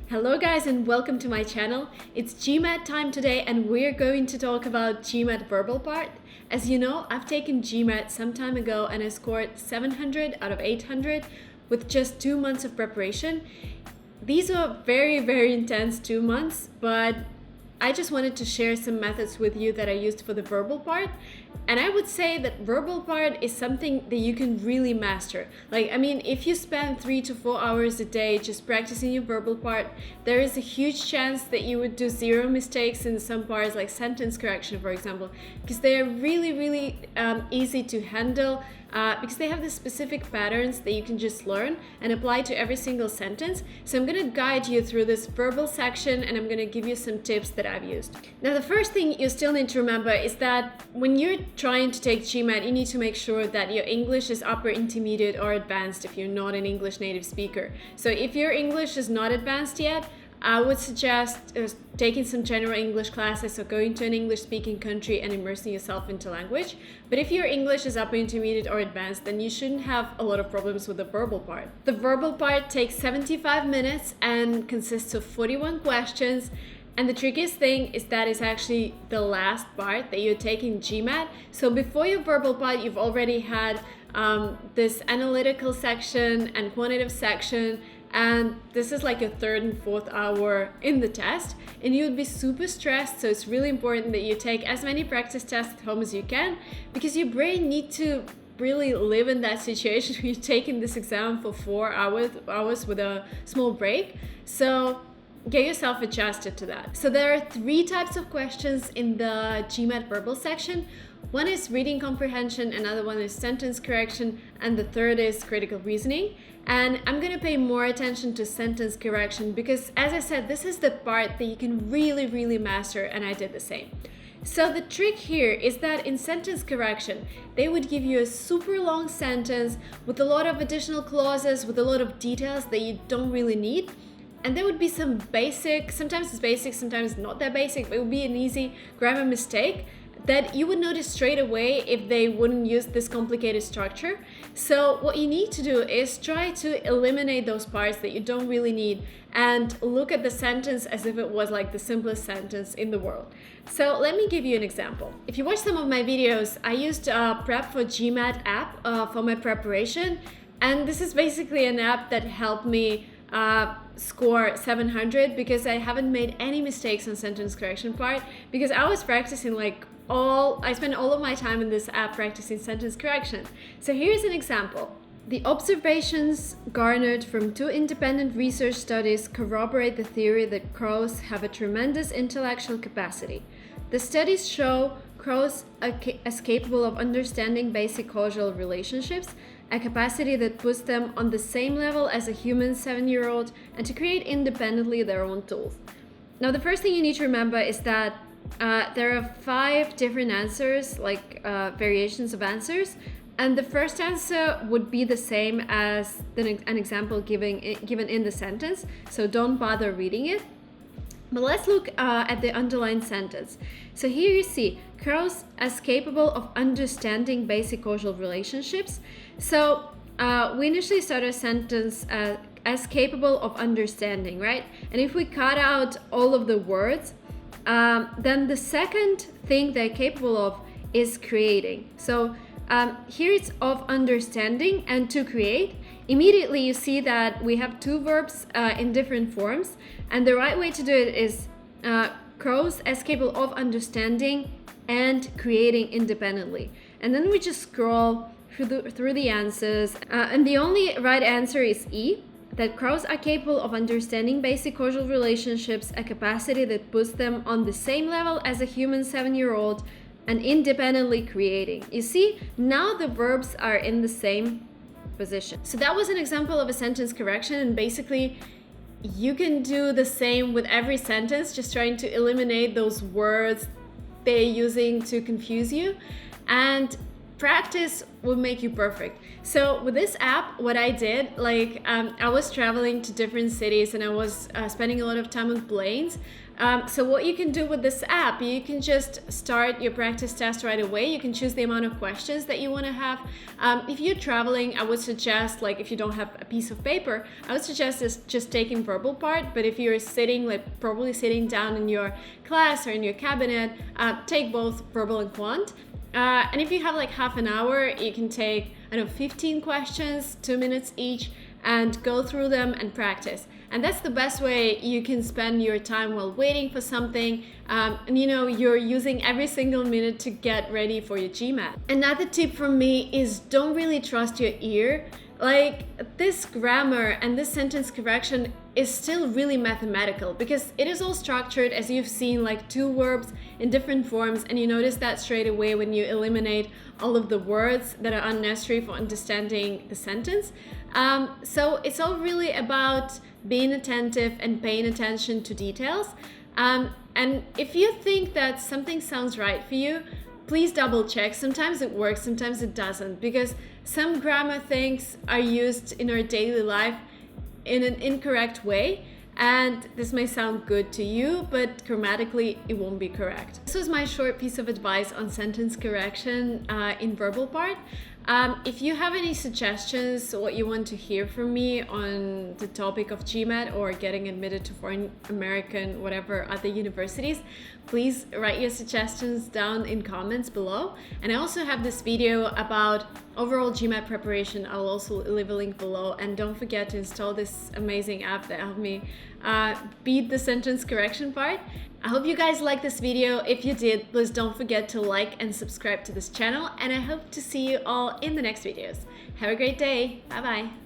Hello guys and welcome to my channel. It's GMAT time today and we're going to talk about GMAT verbal part. As you know, I've taken GMAT some time ago and I scored 700 out of 800 with just 2 months of preparation. These are very intense 2 months, but I just wanted to share some methods with you that I used for the verbal part. And I would say that verbal part is something that you can really master. If you spend 3 to 4 hours a day just practicing your verbal part, there is a huge chance that you would do 0 mistakes in some parts, like sentence correction, for example, because they are really easy to handle. Because they have the specific patterns that you can just learn and apply to every single sentence. So I'm going to guide you through this verbal section and I'm going to give you some tips that I've used. Now, the first thing you still need to remember is that when you're trying to take GMAT, you need to make sure that your English is upper intermediate or advanced if you're not an English native speaker. So if your English is not advanced yet, I would suggest taking some general English classes or going to an English-speaking country and immersing yourself into language. But if your English is upper intermediate or advanced, then you shouldn't have a lot of problems with the verbal part. The verbal part takes 75 minutes and consists of 41 questions. And the trickiest thing is that it's actually the last part that you're taking GMAT. So before your verbal part, you've already had this analytical section and quantitative section, and this is like your 3rd and 4th hour in the test, and you would be super stressed. So it's really important that you take as many practice tests at home as you can, because your brain needs to really live in that situation where you're taking this exam for 4 hours with a small break. So get yourself adjusted to that. So there are 3 types of questions in the GMAT verbal section. One is reading comprehension, another one is sentence correction, and the third is critical reasoning. And I'm going to pay more attention to sentence correction because, as I said, this is the part that you can really master, and I did the same. So the trick here is that in sentence correction, they would give you a super long sentence with a lot of additional clauses, with a lot of details that you don't really need. And there would be some basic, sometimes it's basic, sometimes not that basic, but it would be an easy grammar mistake that you would notice straight away if they wouldn't use this complicated structure. So what you need to do is try to eliminate those parts that you don't really need and look at the sentence as if it was like the simplest sentence in the world. So let me give you an example. If you watch some of my videos, I used Prep for GMAT app for my preparation. And this is basically an app that helped me score 700 because I haven't made any mistakes on sentence correction part, because I was practicing I spent all of my time in this app practicing sentence correction. So here's an example. The observations garnered from 2 independent research studies corroborate the theory that crows have a tremendous intellectual capacity. The studies show crows as capable of understanding basic causal relationships, a capacity that puts them on the same level as a human 7-year-old, and to create independently their own tools. Now, the first thing you need to remember is that there are 5 different answers, variations of answers, and the first answer would be the same as an example given in the sentence, so don't bother reading it. But let's look at the underlined sentence. So here you see crows as capable of understanding basic causal relationships. So we initially start a sentence as capable of understanding, right? And if we cut out all of the words, then the second thing they're capable of is creating. So here it's of understanding and to create. Immediately you see that we have 2 verbs in different forms, and the right way to do it is crows as capable of understanding and creating independently. And then we just scroll through the answers, and the only right answer is E, that crows are capable of understanding basic causal relationships, a capacity that puts them on the same level as a human 7-year-old, and independently creating. You see, now the verbs are in the same position. So that was an example of a sentence correction, and basically you can do the same with every sentence, just trying to eliminate those words they're using to confuse you. And practice will make you perfect. So with this app, what I did, I was traveling to different cities and I was spending a lot of time on planes. So what you can do with this app, you can just start your practice test right away. You can choose the amount of questions that you want to have. If you're traveling, I would suggest, like if you don't have a piece of paper, I would suggest just taking verbal part. But if you're sitting, like probably sitting down in your class or in your cabinet, take both verbal and quant. And if you have like half an hour, you can take, 15 questions, 2 minutes each, and go through them and practice. And that's the best way you can spend your time while waiting for something. And you're using every single minute to get ready for your GMAT. Another tip from me is don't really trust your ear. Like this grammar and this sentence correction is still really mathematical because it is all structured, as you've seen, like two verbs in different forms, and you notice that straight away when you eliminate all of the words that are unnecessary for understanding the sentence. So it's all really about being attentive and paying attention to details. And if you think that something sounds right for you, please double check. Sometimes it works, sometimes it doesn't, because some grammar things are used in our daily life in an incorrect way, and this may sound good to you, but grammatically it won't be correct. This was my short piece of advice on sentence correction in verbal part. If you have any suggestions, what you want to hear from me on the topic of GMAT or getting admitted to foreign American, whatever other universities, please write your suggestions down in comments below. And I also have this video about overall GMAT preparation. I'll also leave a link below. And don't forget to install this amazing app that helped me beat the sentence correction part. I hope you guys liked this video. If you did, please don't forget to like and subscribe to this channel, and I hope to see you all in the next videos. Have a great day. Bye bye.